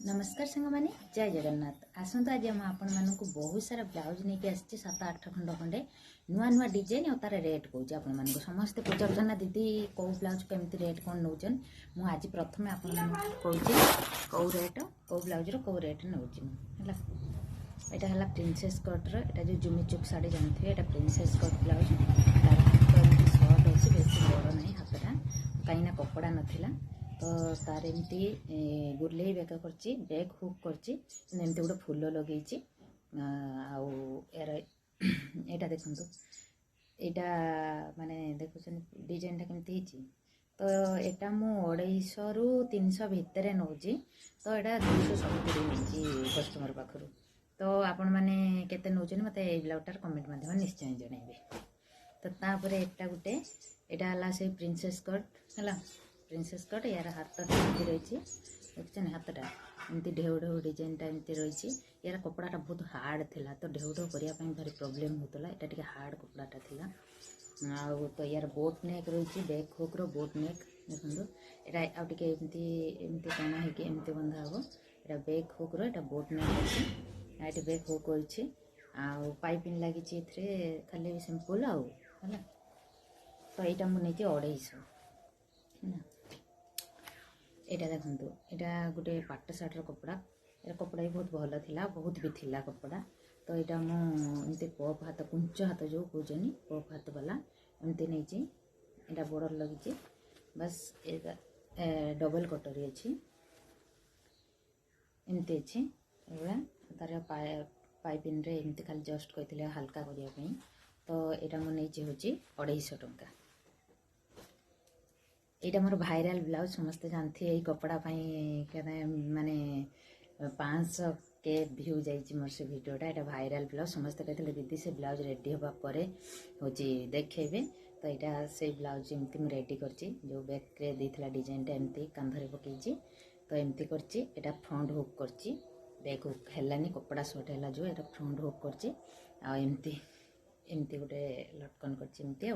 नमस्कार सांग मैंने जय जगन्नाथ आसतु आज आम आपण मानक बहुत सारा ब्लाउज नहीं आसी 7-8 खंड खंडे नुआ नुआ डिजाइन और तार रेट कौच आपण मानक समस्ते पचार ना दीदी कौ ब्लाउज केमती रेट कौन नौचन मु आज प्रथम आपण कौच कौ रेट कौ ब्लाउजर कौ रेट नौची यहाँ है प्रिंसेस कटर यहाँ जो जुमी चुक साड़ी जानते हैं प्रिंसेस कट ब्लाउज तार हाथ सर्ट अच्छी बेस बड़ ना हाथटा कहीं कपड़ा नाला तो तार एमती गुरले बेक कर बैक हुक करमती गोटे फूल लगे यार यहाँ देखु यहाँ माने देखुन डिजाइन केमती तो यहाँ मुझे 250 रु 300 भितर नौची तो यहाँ 270 नहीं कस्टमर पाखर तो आपण मैंने केते नौचन मत ब्लाउजटार कमेंट माध्यम निश्चय जनइबे तो तापर एटा गोटे यहाँ से प्रिंसेस कट है प्रिंसेस कट यार हाथ रही देखते हाथटा एमती ढेउ ढेउ डिजाइन एमती रही यार कपड़ाटा बहुत हार्ड थिला तो ढेउ ढेउ करने भारी प्रोब्लेम होता है यहाँ हार्ड कपड़ाटा थिला आउ तो यार बोट नेक रही बैक हुक रो बोट नेक देखो यहाँ आमती एमती टाणा होमती बंधा हम यहाँ बैक हुक रो बोट नेक अच्छे ये बैक हुक अच्छे पाइपिंग लगी खाली सिंपल आउ है तो यहाँ मुझे 250 यहाँ देखो यहाँ गोटे पाट सार्टर कपड़ा ये कपड़ा भी बहुत भल था बहुत भी थिला कपड़ा तो यहाँ मुझे पफ हाथ कुंच हाथ जो कहते पफ हाथ वाला एमती नहीं यहाँ बॉर्डर लगी बस डबल कटोरी अच्छी एमती अच्छी एवं तार पाइपिंग रे एमती खाली जस्ट कहते हल्का करने तो यहाँ मुझे हूँ 250 टंका यहाँ मोर भाइराल ब्लाउज समस्ते जानते हैं कपड़ा माने 500 के व्यू जाइए मोर से भिडियोटा यहाँ भाइराल ब्लाउज समस्ते कहते दीदी से ब्लाउज रेडी होगापर हूँ देखेबे तो यहाँ से ब्लाउज एमती मुझे रेडी कर जो बैक देता डिजाइन एमती कांधरे पकई तो एमती कर फ्रंट हुक कर बैक हुक है कपड़ा सर्ट है जो यहाँ फ्रंट हुक कर एमती गोटे लटकन करमती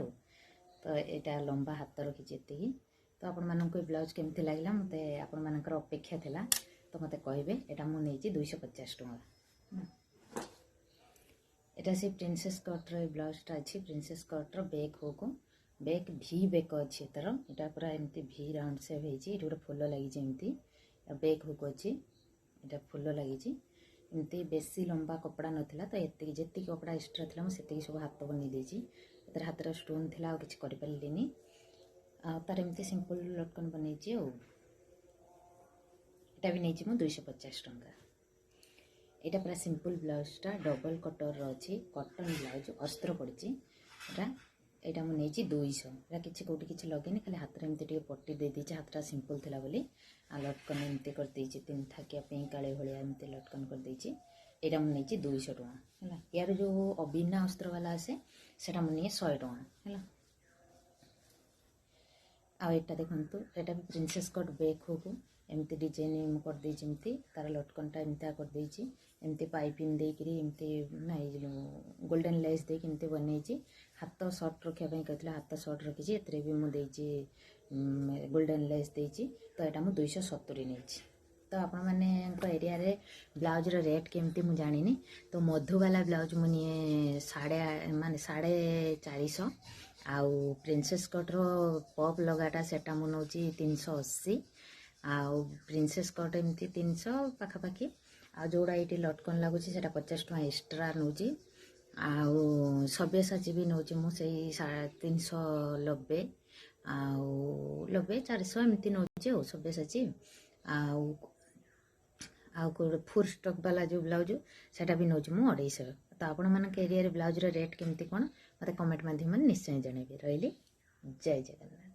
तो यहाँ लंबा हाथ रखी एति तो आपण मानक ब्लाउज केमती लगे मत आपण मानकर अपेक्षा थिला तो मत कहे यहाँ मुझे 250 टंका यहाँ से प्रिंसेस कटर ब्लाउजटा अच्छी princess cutter back hook back भी बैक अच्छी तार यहाँ पूरा एमती भी राउंड सेप होती गोटे फूल लगी एमती बैक हुक अच्छी यहाँ फूल लगी एमती बेसी लंबा कपड़ा नाला तो ये जी कपड़ा एक्सट्रा था मुझे सब हाथ बन देती हाथ स्टोन थी कि करें तार एमती सिंपल लटकन बनई यहाँ भी नहीं 250 टंका यहाँ पूरा सिंपल ब्लाउजटा डबल कटर अच्छी कटन ब्लाउज अस्त्र पड़ी यहाँ मुझे 200 यहाँ किसी कौटी किसी लगे खाली हाथ में एमती पट्टी दे दीजिए हाथटा सिंपल थी बोली लटकन एमती कर 3 थाकिया पिंक काले भाया एमती लटकन कर देती यहाँ मुझे 200 टंका है यार जो बिना अस्त्र वाला आसे से मुझे 100 टंका है आटा देखु यहाँ भी प्रिंसेस कट बैक हुक एमती डिजाइन करदे तार लटकनटा एमती करदे एमती पाइपिंग देकरी एमती ना गोल्डन लेस देमती बनई हाथ सर्ट रखापी कहते हाथ सर्ट रखी ए भी मुझे गोल्डन लेस देती तो यहाँ मुझे 270 नहीं तो आपण मैंने एरिया रे ब्लाउज रेट केमती मुझे जानी तो मधुबाला ब्लाउज मुझे 450 आउ प्रिंसेस कटर पप लगाटा सेटा मु नौ 380 आउ प्रिंसेस कट एमती 300 पाखापाखि आ जोड़ा ये लटकन लगुच 50 टंका एक्सट्रा नौ आउ सब्यसाची भी नौ मुझे 390 आउ 400 एमती नौ सब्यसाची आउ फुल स्टॉक वाला जो ब्लाउज सेटा भी नौ 250 तो आपण मान एरिया ब्लाउज रेट केमती कौन मत कमेंट माध्यम निश्चय जनइबे रही जय जगन्नाथ।